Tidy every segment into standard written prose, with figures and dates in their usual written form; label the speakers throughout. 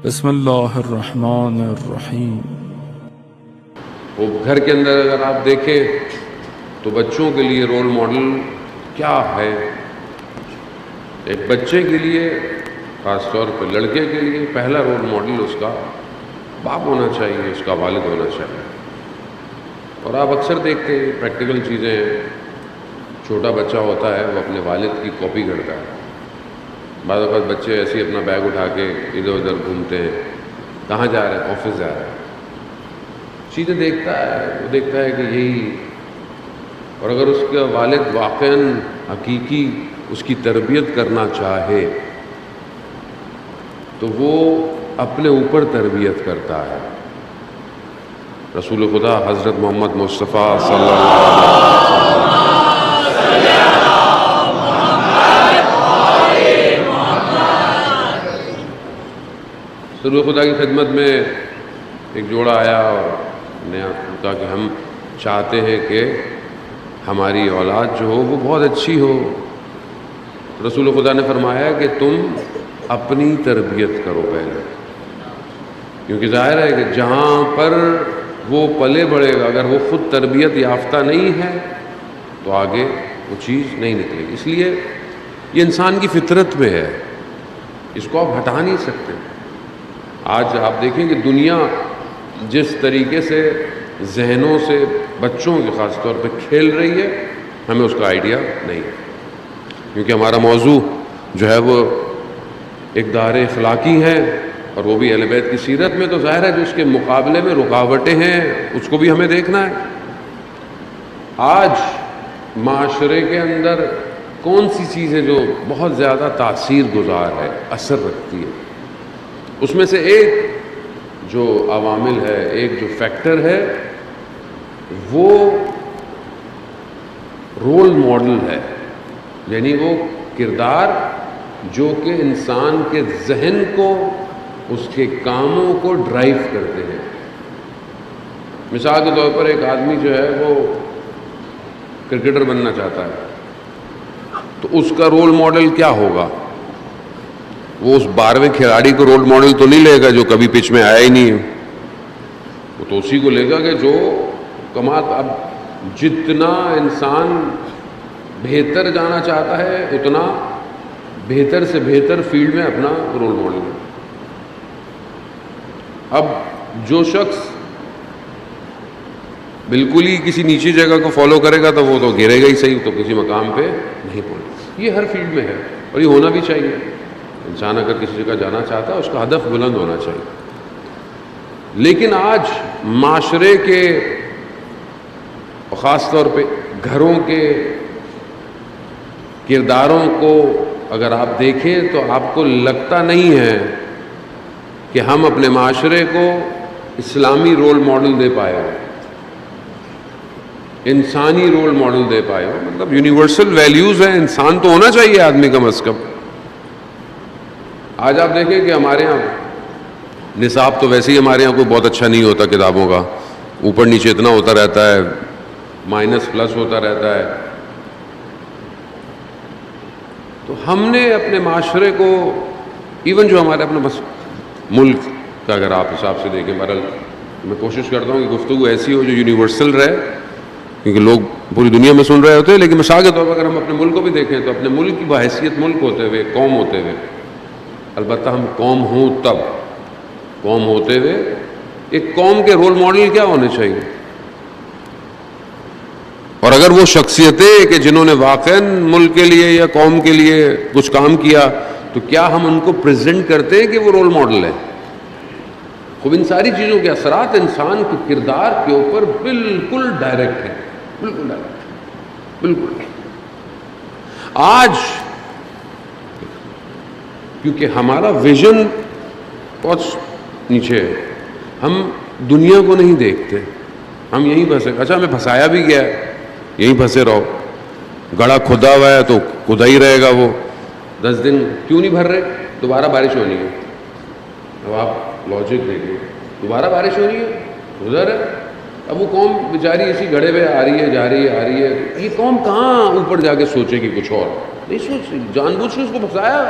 Speaker 1: بسم اللہ الرحمن الرحیم۔
Speaker 2: وہ گھر کے اندر اگر آپ دیکھیں تو بچوں کے لیے رول ماڈل کیا ہے؟ ایک بچے کے لیے، خاص طور پہ لڑکے کے لیے، پہلا رول ماڈل اس کا باپ ہونا چاہیے، اس کا والد ہونا چاہیے۔ اور آپ اکثر دیکھتے ہیں پریکٹیکل چیزیں ہیں، چھوٹا بچہ ہوتا ہے وہ اپنے والد کی کاپی کرتا ہے۔ بعض اوقات بچے ایسے ہی اپنا بیگ اٹھا کے ادھر ادھر گھومتے ہیں، کہاں جا رہے ہیں؟ آفس جا رہے ہیں۔ چیزیں دیکھتا ہے، وہ دیکھتا ہے کہ یہی، اور اگر اس کا والد واقعاً حقیقی اس کی تربیت کرنا چاہے تو وہ اپنے اوپر تربیت کرتا ہے۔ رسول خدا حضرت محمد مصطفیٰ صلی اللہ علیہ وسلم رسول خدا کی خدمت میں ایک جوڑا آیا اور نے کہا کہ ہم چاہتے ہیں کہ ہماری اولاد جو ہو وہ بہت اچھی ہو۔ رسول خدا نے فرمایا کہ تم اپنی تربیت کرو پہلے، کیونکہ ظاہر ہے کہ جہاں پر وہ پلے بڑھے گا اگر وہ خود تربیت یافتہ نہیں ہے تو آگے وہ چیز نہیں نکلے گی۔ اس لیے یہ انسان کی فطرت میں ہے، اس کو آپ ہٹا نہیں سکتے۔ آج آپ دیکھیں کہ دنیا جس طریقے سے ذہنوں سے بچوں کے خاص طور پہ کھیل رہی ہے، ہمیں اس کا آئیڈیا نہیں ہے، کیونکہ ہمارا موضوع جو ہے وہ اقدار اخلاقی ہے، اور وہ بھی اہل بیت کی سیرت میں، تو ظاہر ہے جو اس کے مقابلے میں رکاوٹیں ہیں اس کو بھی ہمیں دیکھنا ہے۔ آج معاشرے کے اندر کون سی چیز ہے جو بہت زیادہ تاثیر گزار ہے، اثر رکھتی ہے؟ اس میں سے ایک جو عوامل ہے، ایک جو فیکٹر ہے، وہ رول ماڈل ہے، یعنی وہ کردار جو کہ انسان کے ذہن کو، اس کے کاموں کو ڈرائیو کرتے ہیں۔ مثال کے طور پر ایک آدمی جو ہے وہ کرکٹر بننا چاہتا ہے تو اس کا رول ماڈل کیا ہوگا؟ وہ اس 12ویں کھلاڑی کو رول ماڈل تو نہیں لے گا جو کبھی پچ میں آیا ہی نہیں ہے، وہ تو اسی کو لے گا کہ جو اب جتنا انسان بہتر جانا چاہتا ہے اتنا بہتر سے بہتر فیلڈ میں اپنا رول ماڈل ہے۔ اب جو شخص بالکل ہی کسی نیچی جگہ کو فالو کرے گا تو وہ تو گرے گا ہی صحیح، تو کسی مقام پہ نہیں پہنچے گا۔ یہ ہر فیلڈ میں ہے اور یہ ہونا بھی چاہیے۔ انسان اگر کسی جگہ جانا چاہتا ہے اس کا ہدف بلند ہونا چاہیے۔ لیکن آج معاشرے کے، خاص طور پہ گھروں کے کرداروں کو اگر آپ دیکھیں تو آپ کو لگتا نہیں ہے کہ ہم اپنے معاشرے کو اسلامی رول ماڈل دے پائے ہو، انسانی رول ماڈل دے پائے ہو۔ مطلب یونیورسل ویلیوز ہیں، انسان تو ہونا چاہیے آدمی کم از کم۔ آج آپ دیکھیں کہ ہمارے یہاں نصاب تو ویسے ہی ہمارے یہاں کوئی بہت اچھا نہیں ہوتا، کتابوں کا اوپر نیچے اتنا ہوتا رہتا ہے، مائنس پلس ہوتا رہتا ہے۔ تو ہم نے اپنے معاشرے کو، ایون جو ہمارے اپنے ملک کا اگر آپ حساب سے دیکھیں، بہرحال میں کوشش کرتا ہوں کہ گفتگو ایسی ہو جو یونیورسل رہے، کیونکہ لوگ پوری دنیا میں سن رہے ہوتے ہیں، لیکن مثال کے طور پر اگر ہم اپنے ملک کو بھی دیکھیں تو اپنے ملک کی بحیثیت ملک ہوتے ہوئے، قوم ہوتے ہوئے، البتہ ہم قوم ہوں تب، قوم ہوتے ہوئے ایک قوم کے رول ماڈل کیا ہونے چاہیے؟ اور اگر وہ شخصیتیں کہ جنہوں نے واقعاً ملک کے لیے یا قوم کے لیے کچھ کام کیا، تو کیا ہم ان کو پریزنٹ کرتے ہیں کہ وہ رول ماڈل ہے؟ خوب ان ساری چیزوں کے اثرات انسان کے کردار کے اوپر بالکل ڈائریکٹ ہیں، بالکل ڈائریکٹ، بالکل۔ آج کیونکہ ہمارا ویژن بہت نیچے ہے، ہم دنیا کو نہیں دیکھتے، ہم یہیں پھنسے۔ اچھا ہمیں پھنسایا بھی گیا ہے، یہیں پھنسے رہو، گڑھا کھدا ہوا ہے تو کھدا ہی رہے گا وہ، 10 دن کیوں نہیں بھر رہے؟ دوبارہ بارش ہونی ہے۔ اب آپ لاجک دیکھیں، دوبارہ بارش ہونی ہے، گزر ہے۔ اب وہ قوم بیچاری اسی گڑھے پہ آ رہی ہے، جا رہی ہے، آ رہی ہے۔ یہ قوم کہاں اوپر جا کے سوچے گی کچھ اور؟ نہیں سوچ، جان بوجھ کے اس کو پھنسایا۔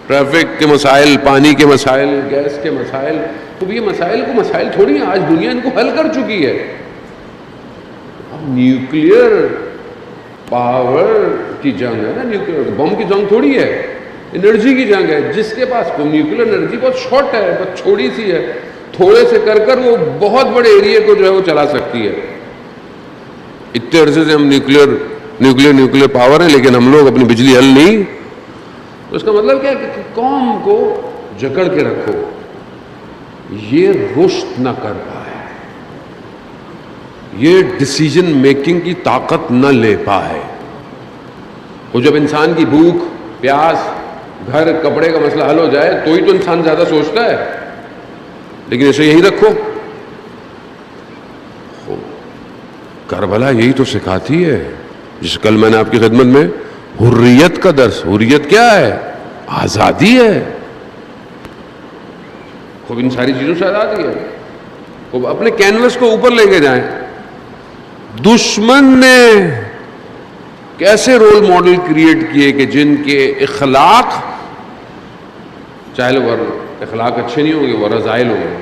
Speaker 2: ٹریفک کے مسائل، پانی کے مسائل، گیس کے مسائل. تو یہ مسائل کو مسائل تھوڑی ہیں، آج دنیا ان کو حل کر چکی ہے. اب نیوکلیئر پاور کی جنگ ہے نا، نیوکلیئر بم کی جنگ تھوڑی ہے، انرجی کی جنگ ہے. جس کے پاس نیوکلیئر انرجی بہت شارٹ ہے، بہت چھوٹی سی ہے، تھوڑے سے کر وہ بہت بڑے ایریے کو جو ہے وہ چلا سکتی ہے. اتنے عرصے سے ہم نیوکلیئر پاور ہیں، لیکن ہم لوگ اپنی بجلی حل نہیں. تو اس کا مطلب کیا ہے کہ قوم کو جکڑ کے رکھو، یہ رشد نہ کر پائے، یہ ڈیسیجن میکنگ کی طاقت نہ لے پائے. وہ جب انسان کی بھوک، پیاس، گھر کپڑے کا مسئلہ حل ہو جائے تو ہی تو انسان زیادہ سوچتا ہے. لیکن اسے یہی رکھو. کربلا یہی تو سکھاتی ہے، جس کل میں نے آپ کی خدمت میں حریت کا درس. حریت کیا ہے؟ آزادی ہے. خوب ان ساری چیزوں سے آزادی ہے. خوب اپنے کینوس کو اوپر لے کے جائیں. دشمن نے کیسے رول ماڈل کریٹ کیے کہ جن کے اخلاق، چاہے وہ اخلاق اچھے نہیں ہوں گے، وہ رذائل ہوں گے،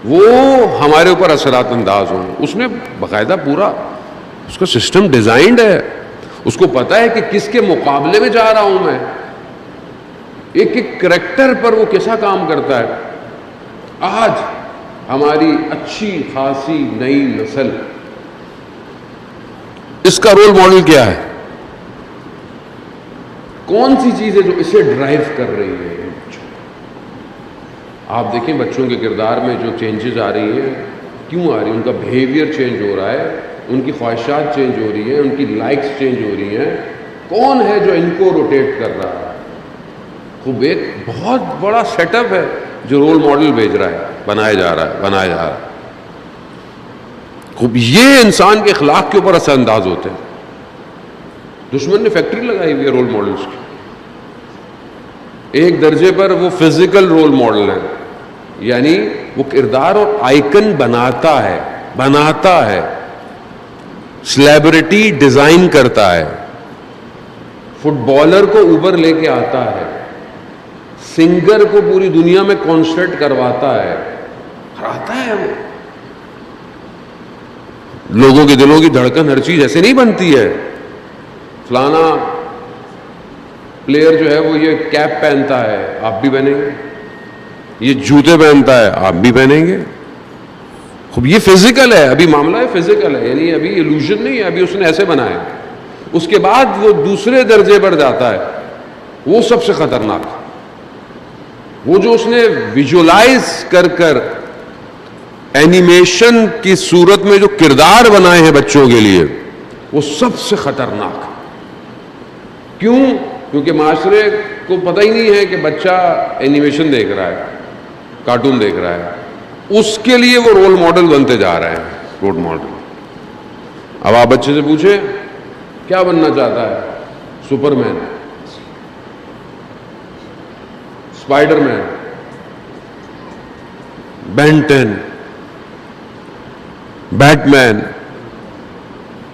Speaker 2: وہ ہمارے اوپر اثرات انداز ہوں. اس نے باقاعدہ پورا اس کا سسٹم ڈیزائنڈ ہے. اس کو پتا ہے کہ کس کے مقابلے میں جا رہا ہوں میں، ایک ایک کریکٹر پر وہ کیسا کام کرتا ہے. آج ہماری اچھی خاصی نئی نسل، اس کا رول ماڈل کیا ہے؟ کون سی چیز ہے جو اسے ڈرائیو کر رہی ہے؟ آپ دیکھیں بچوں کے کردار میں جو چینجز آ رہی ہیں، کیوں آ رہی ہیں؟ ان کا بیہیویئر چینج ہو رہا ہے، ان کی خواہشات چینج ہو رہی ہیں، ان کی لائکس چینج ہو رہی ہیں. کون ہے جو ان کو روٹیٹ کر رہا ہے؟ خوب ایک بہت بڑا سیٹ اپ ہے جو رول ماڈل بھیج رہا ہے، بنایا جا رہا ہے. خوب یہ انسان کے اخلاق کے اوپر اثر انداز ہوتے ہیں. دشمن نے فیکٹری لگائی ہوئی ہے رول ماڈلس کی. ایک درجے پر وہ فزیکل رول ماڈل ہے، یعنی وہ کردار اور آئیکن بناتا ہے، سلیبریٹی ڈیزائن کرتا ہے، فٹ بالر کو اوپر لے کے آتا ہے، سنگر کو پوری دنیا میں کانسرٹ کرواتا ہے، ہراتا ہے. وہ لوگوں کے دلوں کی دھڑکن ہر چیز ایسے نہیں بنتی ہے. فلانا پلیئر جو ہے وہ یہ کیپ پہنتا ہے، آپ بھی پہنیں گے. یہ جوتے پہنتا ہے، آپ بھی پہنیں گے. خوب یہ فزیکل ہے، ابھی معاملہ ہے فزیکل ہے، یعنی ابھی ایلوژن نہیں ہے، ابھی اس نے ایسے بنایا. اس کے بعد وہ دوسرے درجے پر جاتا ہے، وہ سب سے خطرناک. وہ جو اس نے ویژولائز کر اینیمیشن کی صورت میں جو کردار بنائے ہیں بچوں کے لیے، وہ سب سے خطرناک. کیوں؟ کیونکہ معاشرے کو پتہ ہی نہیں ہے کہ بچہ اینیمیشن دیکھ رہا ہے، کارٹون دیکھ رہا ہے. اس کے لیے وہ رول ماڈل بنتے جا رہے ہیں، رول ماڈل. اب آپ بچے سے پوچھیں کیا بننا چاہتا ہے؟ سپر مین، اسپائڈر مین، بین 10، بیٹ مین.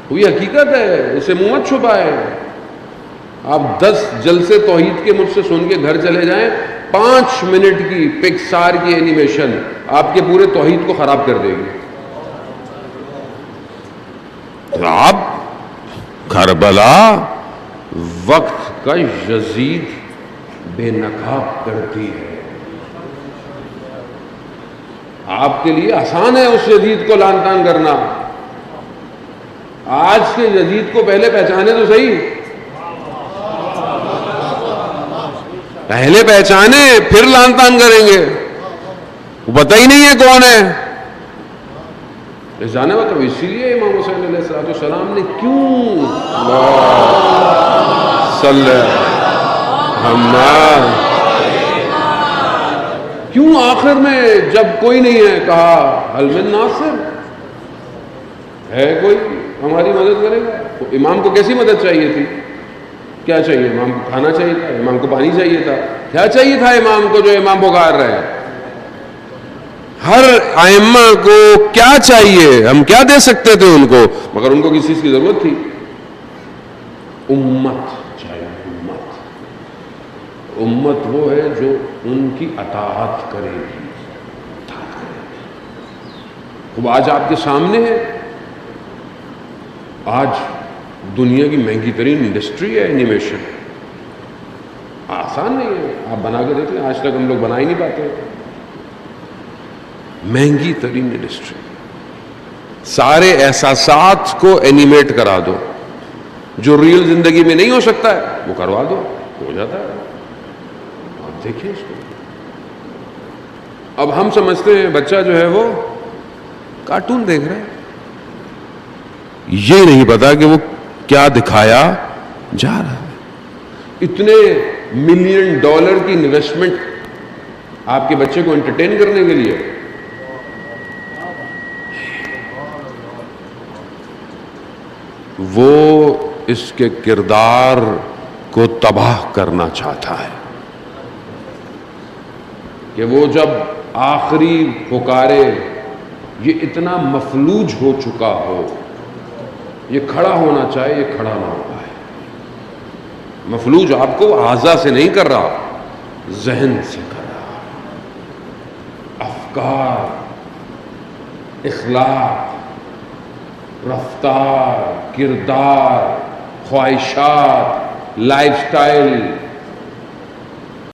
Speaker 2: وہی حقیقت ہے، اسے منہ مت چھپائے. آپ 10 جلسے توحید کے مجھ سے سن کے گھر چلے جائیں، 5 منٹ کی پکسار کی اینیمیشن آپ کے پورے توحید کو خراب کر دے گی. آپ کربلا وقت کا یزید بے نقاب کرتی ہے. آپ کے لیے آسان ہے اس یزید کو لان تان کرنا. آج کے یزید کو پہلے پہچانے تو صحیح، پہلے پہچانے پھر لان تان کریں گے. وہ پتہ ہی نہیں ہے کون ہے. جانے مطلب اسی لیے امام حسین علیہ السلام نے کیوں کیوں آخر میں جب کوئی نہیں ہے کہا حل من ناصر، ہے کوئی ہماری مدد کرے گا؟ امام کو کیسی مدد چاہیے تھی؟ کیا چاہیے؟ امام کو کھانا چاہیے تھا، امام کو پانی چاہیے تھا. کیا چاہیے تھا امام کو جو امام پکار رہے ہیں؟ ہر ائمہ کو کیا چاہیے؟ ہم کیا دے سکتے تھے ان کو؟ مگر ان کو کس چیز کی ضرورت تھی؟ امت چاہیے. امت وہ ہے جو ان کی اطاعت کرے گی. اب آج آپ کے سامنے ہے، آج دنیا کی مہنگی ترین انڈسٹری ہے اینیمیشن. آسان نہیں ہے، آپ بنا کے دیکھ لیں، آج تک ہم لوگ بنا ہی نہیں پاتے. مہنگی ترین انڈسٹری، سارے احساسات کو اینیمیٹ کرا دو، جو ریئل زندگی میں نہیں ہو سکتا ہے وہ کروا دو، ہو جاتا ہے. آپ دیکھیں اس کو. اب ہم سمجھتے ہیں بچہ جو ہے وہ کارٹون دیکھ رہا ہے، یہ نہیں پتا کہ وہ کیا دکھایا جا رہا ہے. اتنے $1,000,000 کی انویسٹمنٹ آپ کے بچے کو انٹرٹین کرنے کے لیے. وہ اس کے کردار کو تباہ کرنا چاہتا ہے کہ وہ جب آخری پکارے یہ اتنا مفلوج ہو چکا ہو، یہ کھڑا ہونا چاہے یہ کھڑا نہ ہو پائے. مفلوج آپ کو اعضاء سے نہیں کر رہا، ذہن سے کر رہا. افکار، اخلاق، رفتار، کردار، خواہشات، لائف سٹائل،